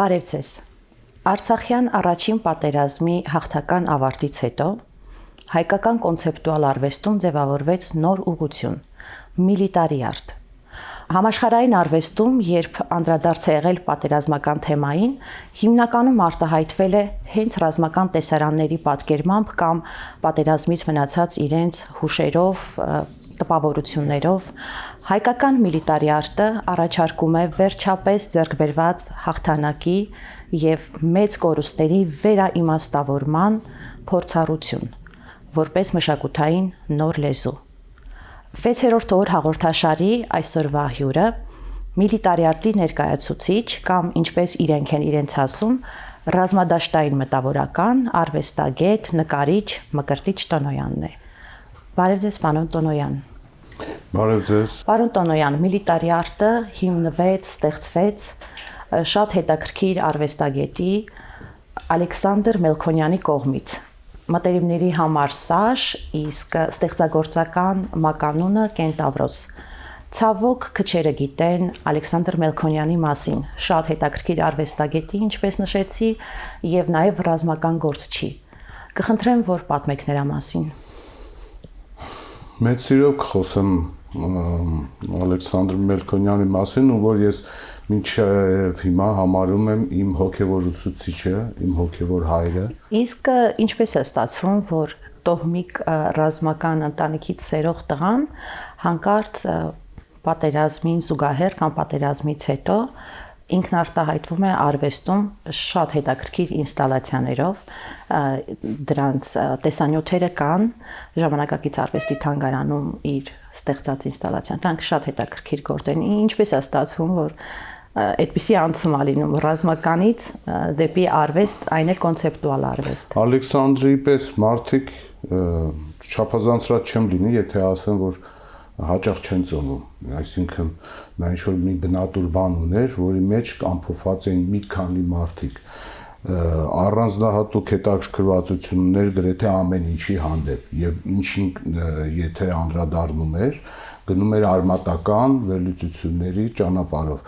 Բարև ձեզ։ Արցախյան առաջին պատերազմի հաղթական ավարտից հետո հայկական կոնցեպտուալ արվեստում ձևավորվեց նոր ուղղություն՝ միլիտարի արտ։ Համաշխարհային արվեստում, երբ անդրադարձ է եղել պատերազմական թեմային, հիմնականում արտահայտվել է հենց ռազմական տեսարանների պատկերմամբ կամ պատերազմից մնացած իրենց հուշերով, տպավորություններով։ Հայկական միլիտարի արտը առաջարկում է վերջապես ձեռքբերված հաղթանակի եւ մեծ կորուստների վերաիմաստավորման փորձառություն, որպես մշակութային նոր լեզու։ 6-րդ օր հաղորդաշարի այսօրվա հյուրը միլիտարի արտի ներկայացուցիչ կամ ինչպես իրենք են իրենց ասում, ռազմադաշտային մտավորական, արվեստագետ, նկարիչ Մկրտիչ Տոնոյանն է։ Բարև ձեզ, պարոն Տոնոյան։ Բարև ձեզ։ Պարոն Տոնոյան, միլիտարի արտը հիմնվեց, ստեղծվեց շատ հետաքրքիր արվեստագետի Ալեքսանդր Մելքոնյանի կողմից։ Մտերիմների համար Սաշ, իսկ ստեղծագործական մականունը Կենտավրոս։ Ցավոք քչերը գիտեն Ալեքսանդր Մելքոնյանի մասին, շատ հետաքրքիր արվեստագետի, ինչպես նշեցի, եւ նաեւ ռազմական գործչի։ Կխնդրեմ, որ պատմեք նրա մասին։ Մեծ սիրով կխոսեմ Ալեքսանդր Մելքոնյանի մասին, ու որ ես մինչև հիմա համարում եմ իմ հոգևոր ուսուցիչը, իմ հոգևոր հայրը։ Իսկ ինչպես է ստացվում, որ տոհմիկ ռազմական ընտանիքից սերող տղան հանկարծ պատերազմին զուգահեռ կամ պատերազմից հետո ինքն արտահայտվում է արվեստում շատ հետաքրքիր ինստալացիաներով, դրանց տեսանյութերը կան ժամանակակից արվեստի թանգարանում իր ստեղծած ինստալացիան, դրանք շատ հետաքրքիր գործ են։ Ինչպես է ստացվում, որ այդպիսի անցում է լինում ռազմականից դեպի արվեստ, այն էլ կոնցեպտուալ արվեստ։ Ալեքսանդրի պես մարդիկ չափազանցրած չեմ լինի, եթե ասեմ, որ հաճախ չեն ծնվում, այսինքն նա ինչ-որ մի բնատուր բան ուներ, որի մեջ ամփոփված էին մի քանի մարդիկ, առանձնահատուկ հետաքրքրվածություններ գրեթե ամեն ինչի հանդեպ, եւ ինչին եթե անդրադառնում էր, գնում էր արմատական վերլուծությունների ճանապարհով։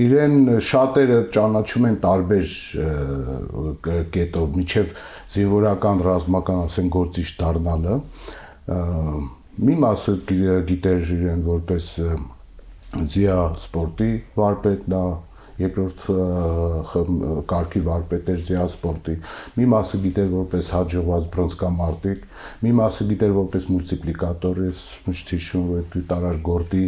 Իրեն շատերը ճանաչում են տարբեր կետով, միջև զինվորական ռազմական, ասեն, գործիչ դառնալը, մի մասը գիտեր իրեն որպես ձիա սպորտի վարպետ, նա երկրորդ կարգի վարպետ էր ձիա սպորտի, մի մասը գիտեր որպես հաջողված բռնցքամարտիկ, մի մասը գիտեր որպես մուլտիպլիկատոր, ես միշտ հիշում եմ գյուտարար գորտի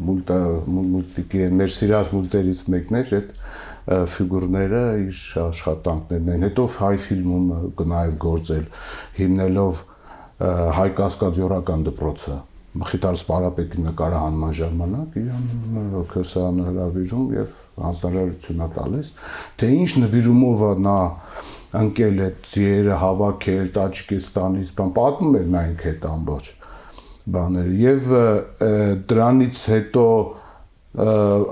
մուլտիկի մեր սիրած մուլտերից մեկն էր այդ ֆիգուրները իր աշխատանքներն են, հետո հայ ֆիլմում կնաև գործել, հիմնելով հայ կասկադյորական դպրոցը, Մխիթար Սպարապետի նկարահանման ժամանակ իրան հոգեսան հրավիրում եւ հանձնարարություն տալիս, թե ինչ նվիրումով նա ընկել է ձիերը հավաքել Տաջիկստանից, պատմում էր նա ինքը այդ ամբողջ բաները եւ դրանից հետո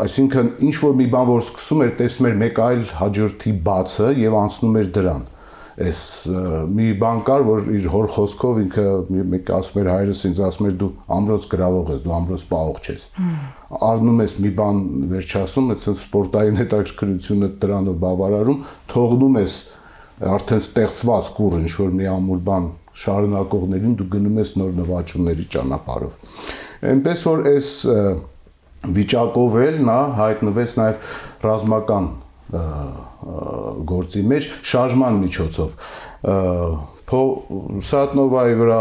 այսինքն ինչ որ մի բան որ սկսում էր, տեսնում էր մեկ այլ հաջորդի բացը եւ անցնում էր դրան։ Այս մի բան կար, որ իր հոր խոսքով ինքը մեկ ասում էր հայրս ինձ ասում էր դու ամրոց գրավող ես, դու ամրոց պահող չես։ Առնում ես մի բան վերջացնում, այսինքն սպորտային հետաքրքրությունը դրանով բավարարում, թողնում ես արդեն ստեղծված կուռ ինչ որ մի ամուր բան շարունակողներին դու գնում ես նոր նվաճումների ճանապարհով։ Այնպես որ այս վիճակով էլ նա հայտնվեց նաև ռազմական գործի մեջ շարժման միջոցով Սատնովայի վրա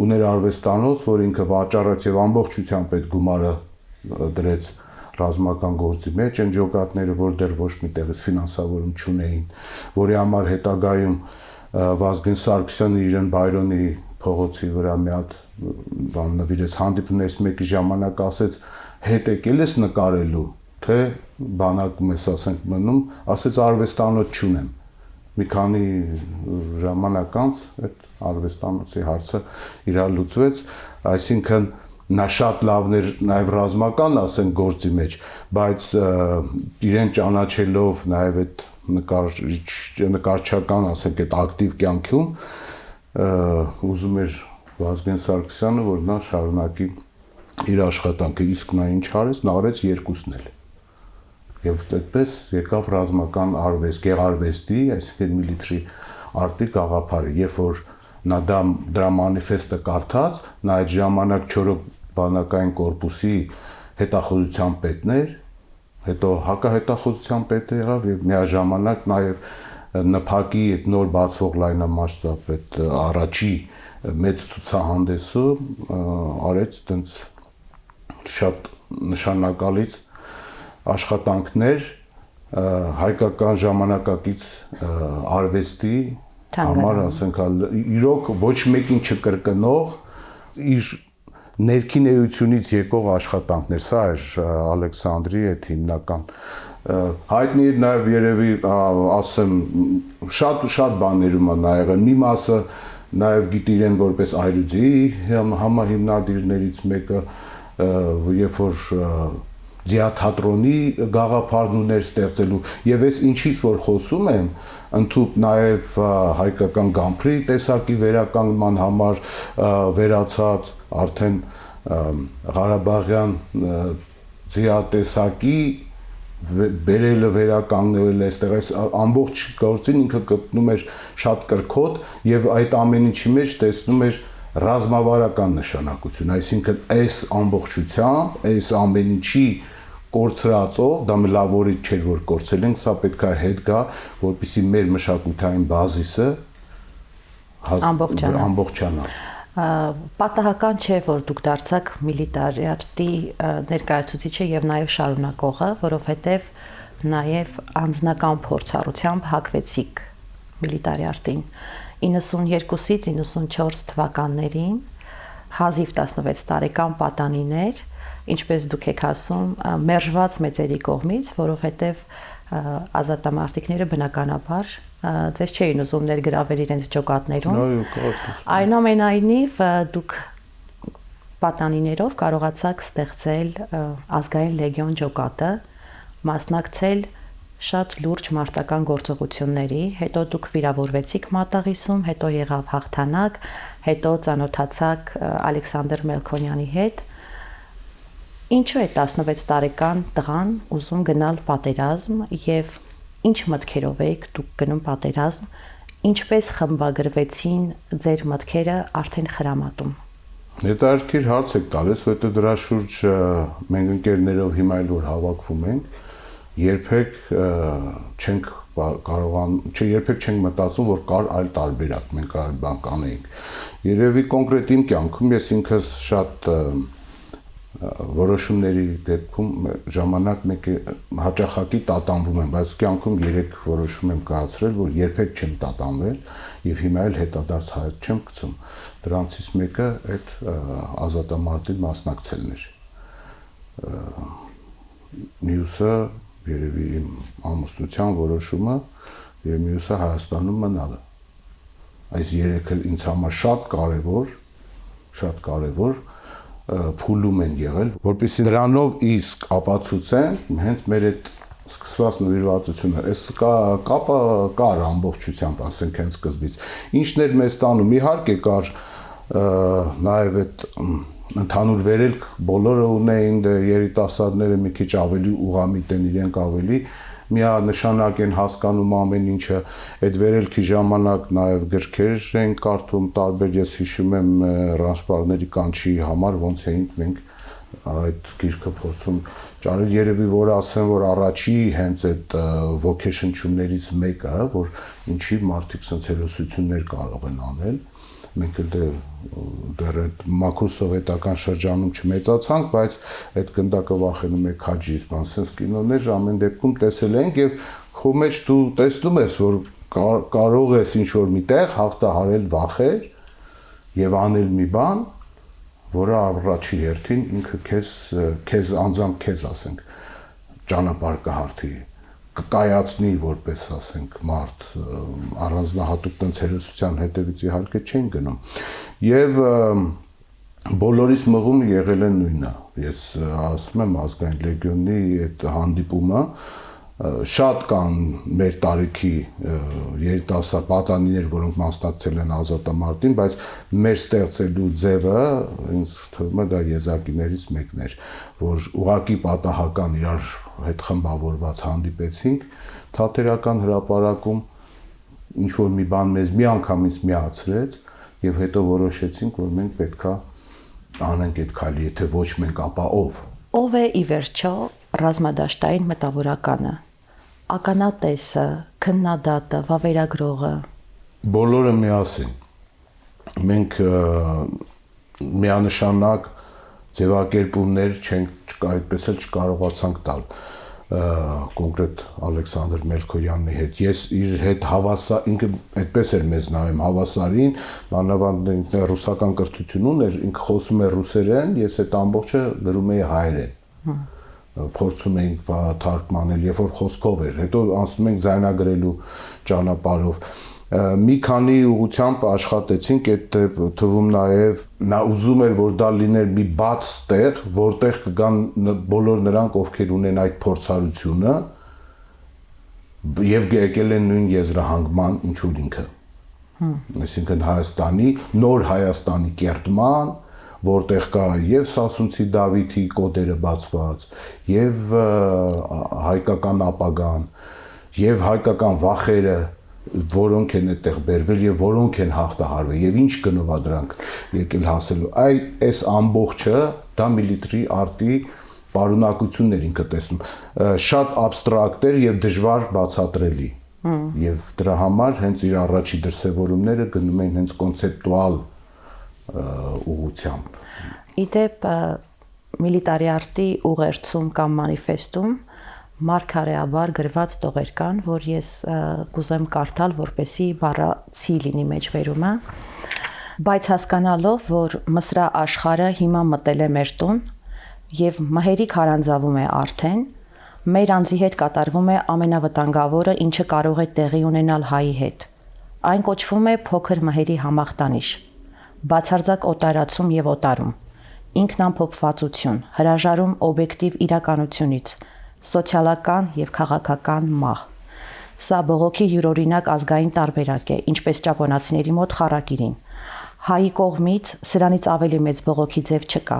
ուներ արվեստանոց, որ ինքը վաճառեց եւ ամբողջությամբ այդ գումարը դրեց ռազմական գործի մեջ, այն ջոկատները, որ դեռ ոչ մի տեղից ֆինանսավորում չունեին, որի համար հետագայում Վազգեն Սարգսյանը իրեն Բայրոնի փողոցի վրա մի հատ բան նվիրեց, հանդիպումներից մեկի ժամանակ ասեց հետ եկել ես նկարելու, թե բանակում ես ասենք մնում, ասեց արվեստանոց չունեմ։ Մի քանի ժամանակ անց այդ արվեստանոցի հարցը իրար լուծվեց, այսինքն նա շատ լավն էր նաև ռազմական, ասենք գործի մեջ, բայց իրեն ճանաչելով նաև այդ նկարչական, ասենք այդ ակտիվ կյանքում ուզում էր Վազգեն Սարգսյանը, որ նա շարունակի իր աշխատանքը, իսկ նա ինչ արեց, նա արեց երկուսն էլ։ Եվ այդպես եկավ ռազմական արվեստ, գեղարվեստի, այսինքն միլիտարի արտի գաղափարը, երբ որ նա դրա մանիֆեստը կարդաց, նա այդ ժամանակ 4 բանակային կորպուսի հետախուզության պետն էր, հետո հակահետախուզության պետ եղավ եւ միաժամանակ նաեւ ՆՓԱԿ-ի այդ նոր բացվող լայնամասշտաբ այդ առաջի մեծ ցուցահանդեսը արեց տենց շատ նշանակալից աշխատանքներ հայկական ժամանակակից արվեստի համար, ասենք, իրոք ոչ մեկին չկրկնող իր ներքին էությունից եկող աշխատանքներ, սա էր Ալեքսանդրի այդ հիմնական հայտնի էր նաև երևի ասեմ շատ բաներում է նա եղել, մի մասը նաև գիտի իրեն որպես այրուձի համահիմնադիրներից մեկը, երբ որ ձիաթատրոնի գաղափարն ուներ ստեղծելու եւ այս ինչից որ խոսում եմ ընդհանուր նաեւ հայկական գամփրի տեսակի վերականգնման համար վերացած արդեն Ղարաբաղյան ձիատեսակի բերելը վերականգնվել այստեղ այս ամբողջ գործին ինքը գտնում էր շատ կրկոտ եւ այդ ամեն ինչի մեջ տեսնում էր ռազմավարական նշանակություն, այսինքն այս ամբողջությամբ, այս ամեն ինչի կորցրածով, դա լավորի չէր որ կորցրել ենք, սա պետք է հետ գա, որպեսզի մեր մշակութային բազիսը ամբողջանա։ Պատահական չէ, որ դուք դարձաք միլիտարիարտի ներկայացուցիչը եւ նաեւ շարունակողը, որովհետեւ նաեւ անձնական փորձառությամբ հակվեցիք միլիտարիարտին 92-ից 94 թվականներին հազիվ 16 տարեկան պատանիներ, ինչպես դուք եք ասում, մերժված մեծերի կողմից, որովհետև ազատամարտիկները բնականաբար ձեզ չէին ուզում ներգրավել իրենց ջոկատներում։ Այնուամենայնիվ դուք պատանիներով կարողացաք ստեղծել ազգային լեգիոն ջոկատը, մասնակցել շատ լուրջ մարտական գործողությունների, հետո դուք վիրավորվեցիք Մատաղիսում, հետո եղավ հաղթանակ, հետո ծանոթացաք Ալեքսանդր Մելքոնյանի հետ։ Ինչու է 16 տարեկան տղան ուզում գնալ պատերազմ եւ ինչ մտքերով եք դուք գնում պատերազմ, ինչպես խմբագրվեցին ձեր մտքերը արդեն խրամատում։ Հետաքրքիր հարց եք տալիս, որտեղ դրա շուրջ մենք ընկերներով հիմա էլ որ հավաքվում ենք, երբեք չենք կարողանում, երբեք չենք մտածում, որ կար այլ տարբերակ, մենք այլ բան կանեինք։ Երևի կոնկրետ իմ կյանքում ես ինքս շատ որոշումների դեպքում ժամանակ մեկ հաճախակի տատանվում եմ, բայց կյանքում 3 որոշում եմ կայացրել, որ երբեք չեմ տատանվել եւ հիմա էլ հետադարձ հայտ չեմ գցում։ Դրանցից մեկը այդ ազատամարտին մասնակցելն էր։ Մյուսը երևի իմ ամուսնության որոշումը եւ մյուսը Հայաստանում մնալը։ Այս 3-ը ինձ համար շատ կարեւոր փուլում են եղել, որպեսզի դրանով իսկ ապացուցեն հենց մեր այդ սկսված նվիրվածությունը, այս կապը կար ամբողջությամբ, ասենք հենց սկզբից։ Ինչն էր մեզ տանում, իհարկե կար նաև այդ ընդհանուր վերելք բոլորը ունեին, երիտասարդները մի քիչ ավելի ուղղամիտ են, իրենք ավելի միանշանակ են հասկանում ամեն ինչը, այդ վերելքի ժամանակ նաև գրքեր են կարդում տարբեր, ես հիշում եմ ռասպարների կանչի համար ոնց էինք մենք այդ գիրքը փորձում ճարել, երևի որ ասեմ, որ առաջի հենց այդ ոգեշնչումներից մեկը, որ ինչի մարդիկ sense հերոսություններ կարող են անել, մենք դեռ այդ մաքուր սովետական շրջանում չմեծացանք, բայց այդ գնդակը վախենում եք քաջից, բան sense կինոներ ամեն դեպքում տեսել ենք եւ քո մեջ դու տեսնում ես, որ կարող ես ինչ որ միտեղ հաղթահարել վախեր եւ անել մի բան, որը առաջի հերթին ինքը քեզ անձամբ քեզ ասենք ճանապարհ կհարթի, կկայացնի որպես ասենք մարդ առանձնահատուկ տենց հերոսության հետևից իհարկե չեն գնում եւ բոլորիս մղումը եղել է նույնը ես ասում եմ ազգային լեգիոնի այդ հանդիպումը շատ կան մեր տարիքի երիտասարդ պատանիներ, որոնք մասնակցել են ազատամարտին, բայց մեր ստեղծելու ձևը ինձ թվում է դա եզակիներից մեկն էր, որ ուղղակի պատահական իրար հետ խմբավորված հանդիպեցինք թատերական հրապարակում, ինչ որ մի բան մեզ միանգամից միացրեց եւ հետո որոշեցինք, որ մենք պետքա անենք այդ քայլը, եթե ոչ մենք, ապա ով։ Ով է ի վերջո ռազմադաշտային մտավորականը, ականատեսը, քննադատը, վավերագրողը։ Բոլորը միասին։ Մենք միանշանակ ձևակերպումներ չենք այդպես էլ չկարողացանք տալ կոնկրետ Ալեքսանդր Մելքոյանի հետ։ Ես իր հետ հավասար, ինքը այդպես էր մեզ նայում հավասարին, մանավանդ ինքը ռուսական կրթություն ուներ, ինքը խոսում էր ռուսերեն, ես այդ ամբողջը գրում էի հայերեն։ Փորձում էինք թարգմանել, երբ որ խոսքով էր, հետո անցնում ենք ձայնագրելու ճանապարհով։ Մի քանի ուղղությամբ աշխատեցինք, այդ թվում նաև նա ուզում էր, որ դա լիներ մի բաց տեղ, որտեղ կգան բոլոր նրանք, ովքեր ունեն այդ փորձառությունը եւ եկել են նույն եզրահանգման, ինչ որ ինքը։ Այսինքն Հայաստանի, նոր Հայաստանի կերտման, որտեղ կա եւ Սասունցի Դավիթի կոդերը բացված, եւ հայկական ապագան, եւ հայկական վախերը, որոնք են այդտեղ բերվել եւ որոնք են հաղթահարվել եւ ինչ գնով է դրանք եկել հասելու։ Այս ամբողջը դա միլիտարի արտի պարունակություններ ինքը տեսնում։ Շատ աբստրակտ էր եւ դժվար բացատրելի։ Եվ դրա համար հենց իր առաջի դրսևորումները գնում են հենց կոնցեպտուալ ուղղությամբ։ Իդեպ միլիտարի արտի ուղերձում կամ մանիֆեստում մարգարեաբար գրված տողեր կան, որ ես կուզեմ կարդալ, որպեսի բառացի լինի մեջբերումը, բայց հասկանալով, որ Մսրա աշխարհը հիմա մտել է մեր տուն եւ մհերի քարանձավում է արդեն, մեր անձի հետ կատարվում է ամենավտանգավորը, ինչը կարող է տեղի ունենալ հայի հետ։ Այն կոչվում է փոքր մհերի համախտանիշ, բացարձակ օտարացում եւ օտարում, ինքնամփոփվածություն, հրաժարում օբյեկտիվ իրականությունից, սոցիալական եւ քաղաքական մահ։ Սա բողոքի յուրօրինակ ազգային տարբերակ է, ինչպես ճապոնացիների մոտ խառակիրին։ Հայի կողմից սրանից ավելի մեծ բողոքի ձև չկա։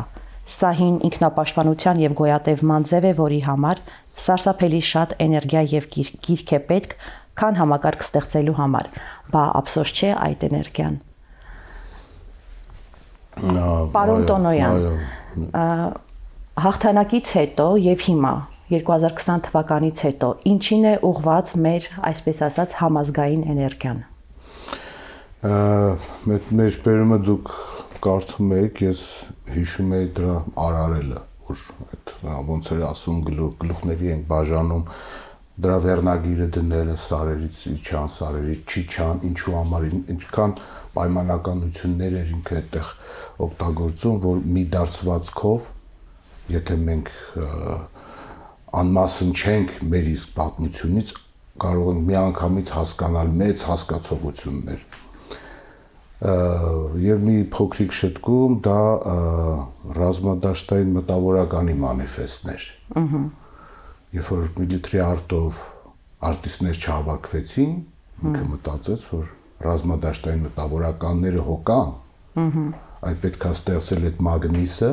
Սա հին ինքնապաշտպանության եւ գոյատևման ձև է, որի համար սարսափելի շատ էներգիա եւ գիրք է պետք, քան համակարգ ստեղծելու համար։ Բա ափսոս չէ այդ էներգիան։ Պարոն Տոնոյան, հաղթանակից հետո եւ հիմա 2020 թվականից հետո ինչին է ուղղված մեր, այսպես ասած, համազգային էներգիան։ Մեր բերումը դուք կարդում եք, ես հիշում եի դրա արարելը, որ այդ ոնց էր ասում գլուխների են բաժանում դրա վերնագիրը դնելը սարերից իջան, սարերից չիջան, ինչու համար, ինչքան պայմանականություններ էր ինքը այդտեղ օգտագործում, որ մի դարձվածքով, եթե մենք անմասն չենք մեր իսկ պատմությունից, կարող ենք միանգամից հասկանալ մեծ հասկացողություններ։ Եվ մի փոքրիկ շտկում դա ռազմադաշտային մտավորականի մանիֆեստն էր։ Երբ որ միլիտարի արտով արտիստներ չհավաքվեցին, ինքը մտածեց, որ ռազմադաշտային մտավորականները հո կան, այդ պետք է ստեղծել այդ մագնիսը,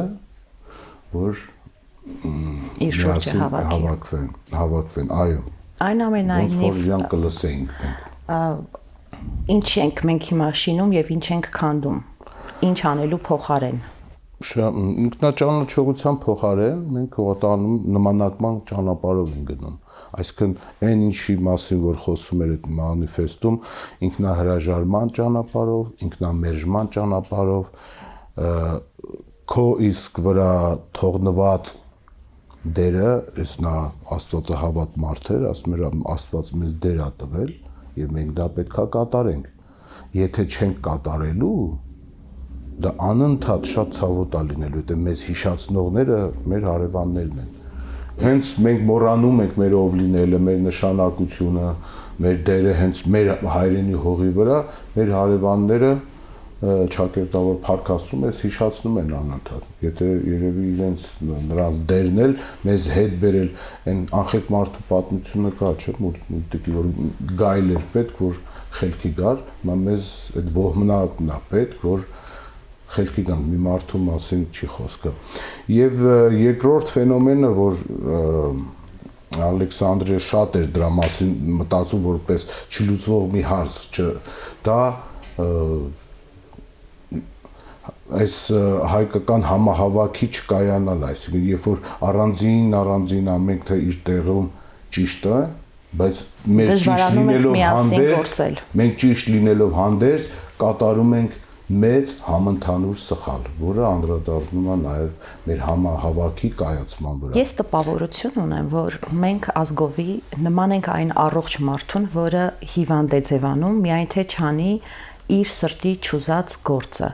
որ իր շուրջը հավաքվեն, այո։ Այնուամենայնիվ ոնց որ իրանք կլսեինք մենք։ Ինչ ենք մենք հիմա շինում եւ ինչ ենք քանդում։ Ինչ անելու փոխարեն։ Ինքնաճանաչողության փոխարեն մենք հողատանում նմանակման ճանապարհով ենք գնում։ Այսինքն այն ինչի մասին որ խոսում էր այդ մանիֆեստում, ինքնահրաժարման ճանապարհով, ինքնամերժման ճանապարհով, քո իսկ վրա թողնված դերը, այս նա Աստվածահավատ մարդ էր, ասում էր Աստված մեզ դեր ա տվել եւ մենք դա պետքա կատարենք։ Եթե չենք կատարելու, դա անընդհատ շատ ցավոտ է լինելու, դա մեզ հիշացնողները մեր հարևաններն են։ Հենց մենք մոռանում ենք մեր ով լինելը, մեր նշանակությունը, մեր դերը հենց մեր հայրենի հողի վրա, մեր հարևանները ճակերտավոր փառք Աստծուն ես հիշացնում են անընդհատ։ Եթե երևի իրենց նրանց դերն էլ մեզ հետ բերել այն անխեք մարդու պատմությունը կա, չէ՞, մուտիկի որ գայլ էր պետք, որ խելքի գար, հիմա մեզ այդ ոհմնակն է պետք, որ խելքի գանք, մի մարդու մասին չի խոսքը։ Եվ երկրորդ ֆենոմենը, որ Ալեքսանդրը շատ էր դրա մասին մտածում որպես չլուծվող մի հարց, դա այս հայկական համահավաքի չկայանալ, այսինքն երբ որ առանձին ամենք թե իր տեղում ճիշտ է, բայց մեր ճիշտ լինելով հանդերձ, մենք ճիշտ լինելով հանդերձ կատարում ենք մեծ համընդհանուր սխալ, որը անդրադառնում է նաև մեր համահավաքի կայացման վրա։ Ես տպավորություն ունեմ, որ մենք ազգովի նման ենք այն առողջ մարդուն, որը հիվանդ է ձևանում, միայն թե չանի իր սրտի չուզած գործը։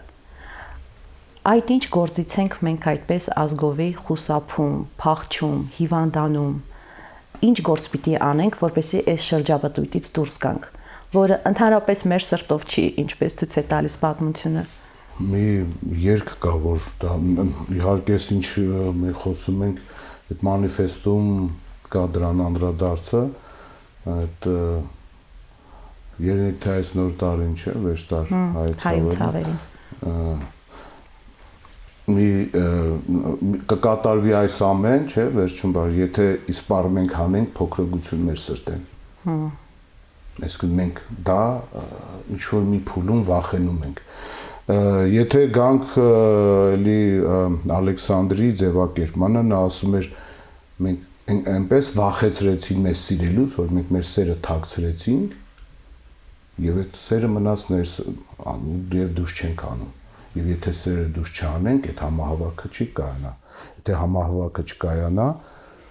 Այդ ինչ գործից ենք մենք այդպես ազգովի խուսափում, փախչում, հիվանդանում, ինչ գործ պիտի անենք, որպեսզի այս շրջապտույտից դուրս գանք, որը ընդհանրապես մեր սրտով չի, ինչպես ցույց է տալիս պատմությունը։ Մի երգ կա, որ դա իհարկե ինչ մենք խոսում ենք, այդ մանիֆեստում կա դրան անդրադարձը, այդ երեք թե այս նոր տարին չէ, վերջտար հայցավերին։ Մի կկատարվի այս ամեն, չէ, վերջում բար, եթե իսպառում ենք հանենք փոքրագություն մեր սրտեն։ Այսինքն մենք դա ինչ որ մի փուլում վախենում ենք։ Եթե գանք էլի Ալեքսանդրի ձևակերպմանը, նա ասում էր մենք այնպես վախեցրեցին մեզ սիրելուց, որ մենք մեր սերը թաքցրեցինք եւ այդ սերը մնաց ներս եւ դուրս չենք անում։ Եվ եթե սերը դուրս չանենք, այդ համահավաքը չի կայանա։ Եթե համահավաքը չկայանա,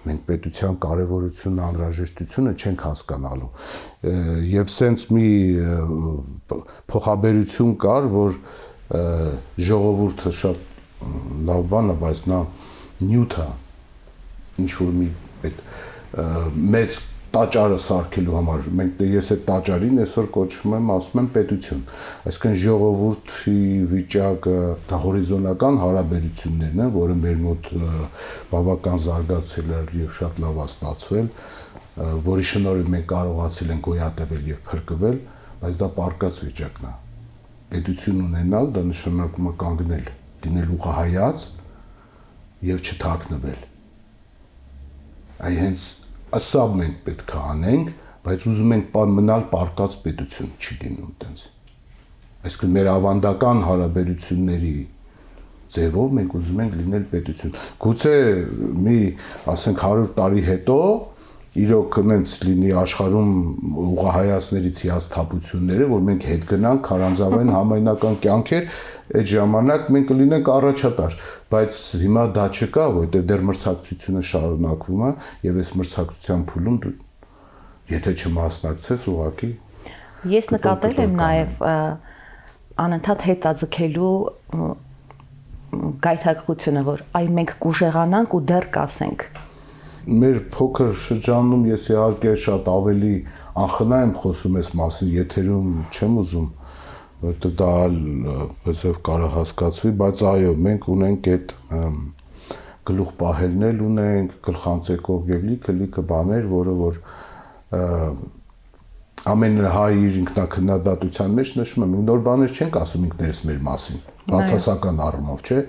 մենք պետության կարևորությունն, անհրաժեշտությունը չենք հասկանալու։ Եվ սենց մի փոխաբերություն կար, որ ժողովուրդը շատ լավ բան է, բայց նա նյութ է, ինչ որ մի այդ մեծ տաճարը սարքելու համար, ես այդ տաճարին այսօր կոչվում եմ, ասում եմ պետություն, այսինքն ժողովրդի վիճակը, դա հորիզոնական հարաբերություններն են, որը մեր մոտ բավական զարգացել է եւ շատ լավ է ստացվել, որի շնորհիվ մենք կարողացել ենք գոյատևել եւ փրկվել, բայց դա պարկած վիճակն է։ Պետություն ունենալ դա նշանակում է կանգնել, դինել ուղղահայաց եւ չթաքնվել։ Այ հենց ասա մենք պետք է անենք, բայց ուզում ենք մնալ պարկած պետություն, չի լինում այդպես։ Այսինքն մեր ավանդական հարաբերությունների ձևով մենք ուզում ենք լինել պետություն։ Գուցե մի, ասենք 100 տարի հետո իրոք նենց լինի աշխարհում ուղղահայացներից հիասթափությունները, որ մենք հետ գնանք քարանձավային համայնական կյանքեր, այդ ժամանակ մենք կլինենք առաջատար, բայց հիմա դա չկա, որովհետև դեռ մրցակցությունը շարունակվում է եւ այս մրցակցության փուլում դու եթե չմասնակցես ուղղակի ես նկատել եմ նաեւ անընդհատ հետաձգելու գայթակղությունը, որ այ մենք կուժեղանանք ու դեռ կասենք մեր փոքր շրջանում ես իհարկե շատ ավելի անխնա եմ խոսում այս մասին, եթերում չեմ ուզում, որովհետև դա բզև կարող հասկացվի, բայց այո, մենք ունենք այդ գլուխ պահելն ունենք, գլխանցեկով եւ լիքը բաներ, որը որ ամեն հայ իր ինքնակնդատության մեջ նշում է, նոր բաներ չենք ասում ինքներս մեր մասին, բացասական առումով, չէ՞։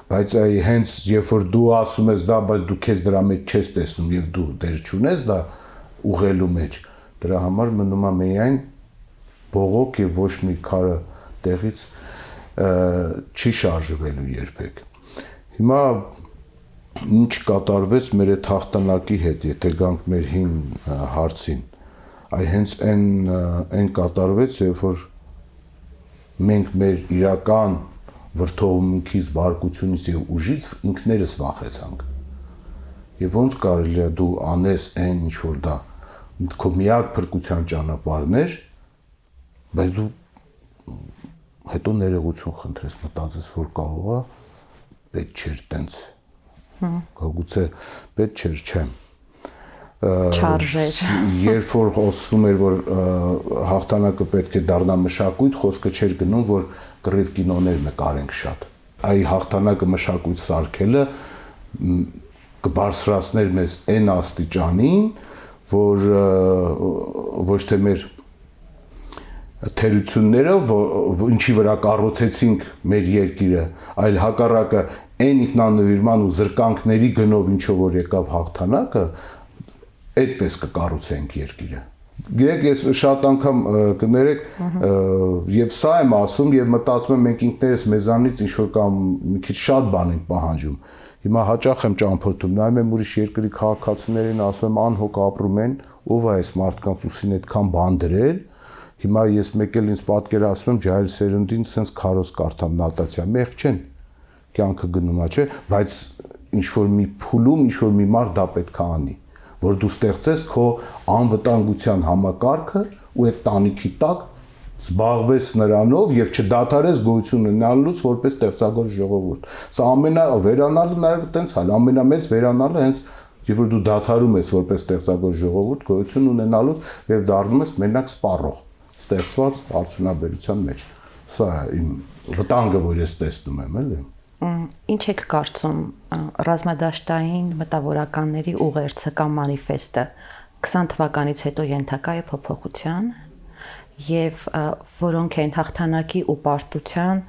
Բայց այ հենց երբ որ դու ասում ես դա, բայց դու քեզ դրա մեջ չես տեսնում եւ դու դեր չունես դա ուղղելու մեջ, դրա համար մնում է միայն բողոք եւ ոչ մի քարը տեղից չի շարժվելու երբեք։ Հիմա ինչ կատարվեց մեր այդ հաղթանակի հետ, եթե գանք մեր հին հարցին, այ հենց այն կատարվեց, երբ որ մենք մեր իրական վրթովմունքից, բարկությունից եւ ուժից ինքներս վախեցանք։ Եվ ոնց կարելի է դու անես այն ինչ որ դա քո միակ փրկության ճանապարհն էր, բայց դու հետո ներողություն խնդրես, մտածես, որ կարող է պետք չէր տենց։ Գուցե պետք չէր, չեմ։ չարժեր։ Երբ որ խոսվում էր, որ հաղթանակը պետք է դառնա մշակույթ, խոսքը չէր գնում, որ կռիվ կինոներ նկարենք շատ։ Այ հաղթանակը մշակույթ սարքելը կբարձրացներ մեզ այն աստիճանին, որ ոչ թե մեր թերություններով, ինչի վրա կառուցեցինք մեր երկիրը, այլ հակառակը այն ինքնանվիրման ու զրկանքների գնով ինչով որ եկավ հաղթանակը, այդպես կկառուցենք երկիրը։ Գիտեք, ես շատ անգամ կներեք, եւ սա եմ ասում եւ մտածում եմ մենք ինքներս մեզանից ինչ որ կամ մի քիչ շատ բան ենք պահանջում։ Հիմա հաճախ եմ ճամփորդում, նայում եմ ուրիշ երկրի քաղաքացիներին, ասում եմ անհոգ ապրում են, ով է այս մարդկանց ուսին այդքան բան դրել։ Հիմա ես մեկ էլ ինձ պատկերացնում եմ ջահել սերունդին sense քարոզ կարդամ նատացիա, մեղ չեն։ Կյանքը գնում է, չէ, բայց ինչ որ մի փուլում, ինչ որ մի մարդ դա պետք է անի, որ դու ստեղծես քո անվտանգության համակարգը ու այդ տանիքի տակ զբաղվես նրանով եւ չդադարես գոյություն ունենալուց որպես ստեղծագործ ժողովուրդ։ Սա վերանալը նաեւ տենց հալ ամենամեծ վերանալը հենց երբ որ դու դադարում ես որպես ստեղծագործ ժողովուրդ գոյություն ունենալուց եւ դառնում ես մենակ սպառող ստեղծված արդյունաբերության մեջ։ Սա իմ վտանգը, որ ես տեսնում եմ, էլի։ Ինչ եք կարծում ռազմադաշտային մտավորականների ուղերձը կամ մանիֆեստը 20 թվականից հետո ենթակա է փոփոխության եւ որոնք են հաղթանակի ու պարտության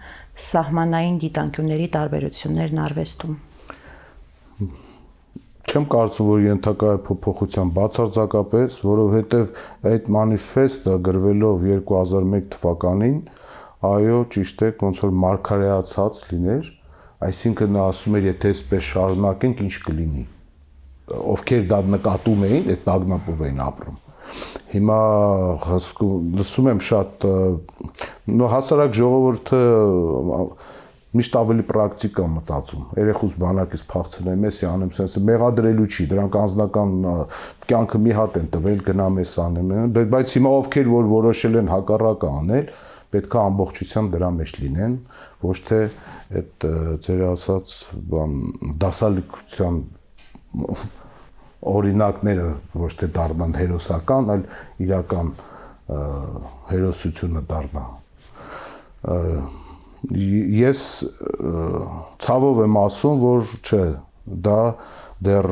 սահմանային դիտանկյունների տարբերություններն արվեստում։ Չեմ կարծում, որ ենթակա է փոփոխության բացարձակապես, որովհետեւ այդ մանիֆեստը գրվելով 2001 թվականին, այո, ճիշտ է, ոնց որ մարգարեացած լիներ, այսինքն նա ասում էր, եթե այսպես շարունակենք, ինչ կլինի։ Ովքեր դա նկատում էին, այդ տագնապով էին ապրում։ Հիմա լսում եմ շատ հասարակ ժողովուրդը միշտ ավելի պրակտիկա մտածում։ Երեխուս բանակից փախցնեմ, էսի անեմ, sense մեղադրելու չի, դրանք անձնական կյանքը մի հատ են տվել, գնամ էս անեմ, բայց հիմա ովքեր որ որոշել են հակառակը անել, պետք է ամբողջությամբ դրա մեջ լինեն, ոչ թե այդ ձեր ասած բան դասալիքության օրինակները ոչ թե դառնան հերոսական, այլ իրական հերոսությունը դառնա։ Ես ցավով եմ ասում, որ չէ, դա դեռ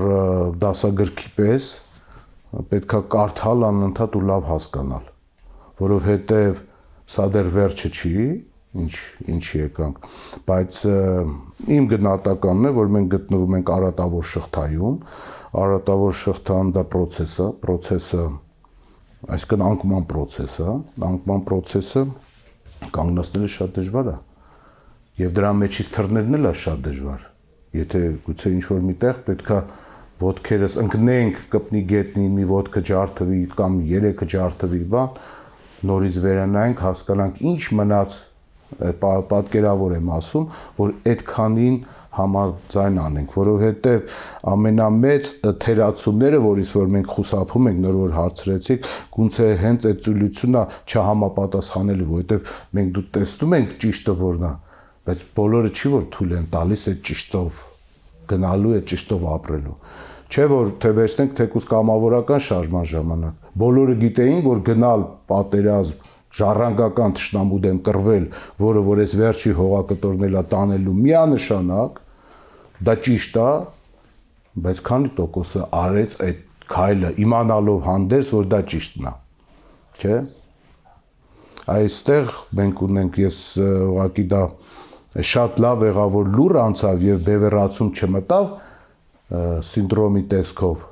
դասագրքի պես պետքա կարդալ անընդհատ ու լավ հասկանալ, որովհետև սա դեռ վերջը չի, ինչի եկանք, բայց իմ գնահատականն է, որ մենք գտնվում ենք արատավոր շղթայում, արատավոր շղթան դա պրոցեսը, այսինքն անկման պրոցեսը կանգնեցնելը շատ դժվար է, եւ դրա մեջից թռնելն էլ է շատ դժվար, եթե գուցե ինչ-որ միտեղ պետքա ոտքերս ընկնենք, կպնի գետնին, մի ոտքը ջարդվի կամ երեքը ջարդվի, բան, նորից վերանայենք, հասկանանք ինչ մնաց, պատկերավոր եմ ասում, որ այդքանին համաձայն անենք, որովհետև ամենամեծ թերացումները, որից որ մենք խուսափում ենք, նոր որ հարցրեցիք, գուցե հենց այդ ծույլությունն է չհամապատասխանելու, որովհետև մենք դու տեսնում ենք ճիշտը որն է, բայց բոլորը չի որ թույլ են տալիս այդ ճիշտով գնալու, այդ ճիշտով ապրելու։ Չէ որ թե վերցնենք թեկուզ կամավորական շարժման ժամանակ, բոլորը գիտեին, որ գնալ պատերազմ ժառանգական թշնամու դեմ կռվել, որը որ այս վերջի հողակտորն էլա տանելու միանշանակ, դա ճիշտ է, բայց քանի տոկոսը արեց այդ քայլը իմանալով հանդերձ, որ դա ճիշտն է, չէ՞։ Այստեղ մենք ունենք, ես ուղղակի դա շատ լավ եղավ, որ լուր անցավ եւ բևեռացում չմտավ սինդրոմի տեսքով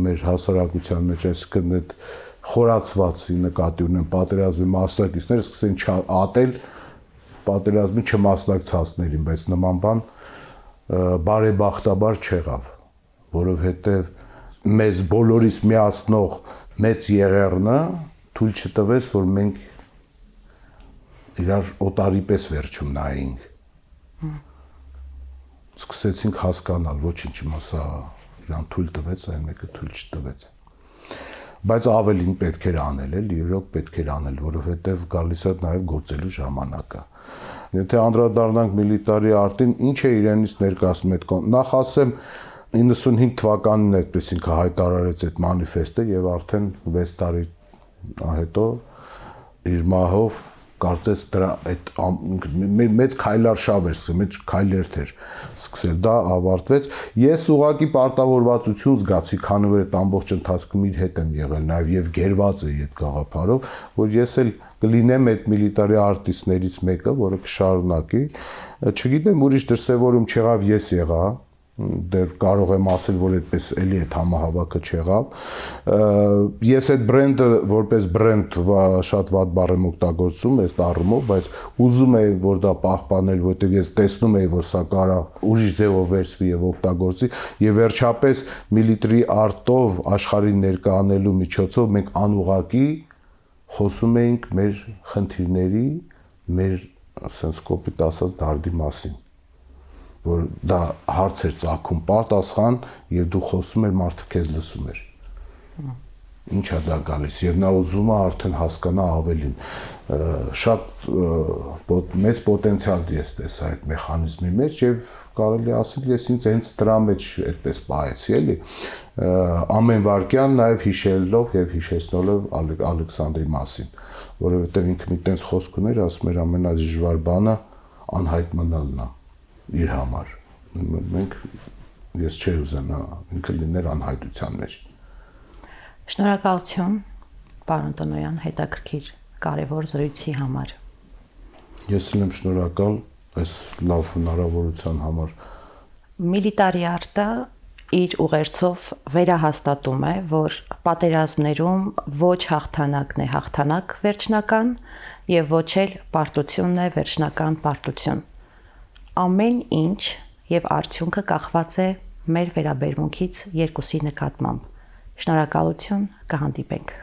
մեր հասարակության մեջ, այսինքն այդ խորացվածի նկատի ունեմ պատերազմի մասնակիցները սկսեն ատել պատերազմի չմասնակցածներին, բայց նման բան բարեբախտաբար չեղավ, որովհետև մեզ բոլորիս միացնող մեծ եղեռնը թույլ չտվեց, որ մենք իրար օտարի պես վերջում նայենք։ Սկսեցինք հասկանալ, ոչինչ մասա իրան թույլ տվեց, այն մեկը թույլ չտվեց։ Բայց ավելին պետք էր անել, էլի, իրոք պետք էր անել, որովհետև գալիս է նաև գործելու ժամանակը։ Եթե անդրադառնանք միլիտարի արտին, ինչ է իրենից ներկայացնում այդ նախ ասեմ, 95 թվականին այդպես ինքը հայտարարեց այդ մանիֆեստը եւ արդեն 6 տարի հետո իր մահով կարծես դրա այդ մեծ քայլարշավ էր սկսել, մեծ քայլերթ էր սկսել, դա ավարտվեց։ Ես ուղղակի պարտավորվածություն զգացի, քանի որ այդ ամբողջ ընթացքում իր հետ եմ եղել, նաև եւ գերված էի այդ գաղափարով, որ ես էլ կլինեմ այդ միլիտարի արտիստներից մեկը, որը կշարունակի։ Չգիտեմ, ուրիշ դրսևորում չեղավ, ես եղա, դեռ կարող եմ ասել, որ այդպես էլի այդ համահավաքը չեղավ։ Ես այդ բրենդը որպես բրենդ շատ վատ բառ եմ օգտագործում այս առումով, բայց ուզում եմ որ դա պահպանել, որովհետև ես տեսնում եմ, որ սա կարա ուրիշ ձևով վերցվի եւ օգտագործի, եւ վերջապես միլիտարի արտով աշխարհին ներկայանալու միջոցով մենք անուղակի խոսում էինք մեր խնդիրների, մեր ասենց կոպիտ ասած դարդի մասին, որ դա հարց էր ծագում պատասխան եւ դու խոսում ես մարդը քեզ լսում էր։ Ինչա դա գալիս եւ նա ուզում է արդեն հասկանա ավելին։ Շատ մեծ պոտենցիալ ես տեսա այդ մեխանիզմի մեջ եւ կարելի ասել ես ինձ հենց դրա մեջ այդպես պահեցի էլի ամեն վարքյան նաեւ հիշելով եւ հիշեցնելով Ալեքսանդրի մասին, որովհետեւ ինքը մի տենց խոսք ուներ, ասում էր ամենադժվար բանը անհայտ մնալն է իր համար։ Մենք ես չէի ուզենա ինքը լիներ անհայտության մեջ։ Շնորհակալություն, պարոն Տոնոյան, հետաքրքիր կարևոր զրույցի համար։ Ես եմ շնորհակալ այս լավ հնարավորության համար։ Միլիտարի արտը իր ուղերձով վերահաստատում է, որ պատերազմներում ոչ հաղթանակն է հաղթանակ վերջնական եւ ոչ էլ պարտությունն է վերջնական պարտություն։ Ամեն ինչ եւ արդյունքը կախված է մեր վերաբերմունքից երկուսի նկատմամբ։ Շնորհակալություն, կհանդիպենք։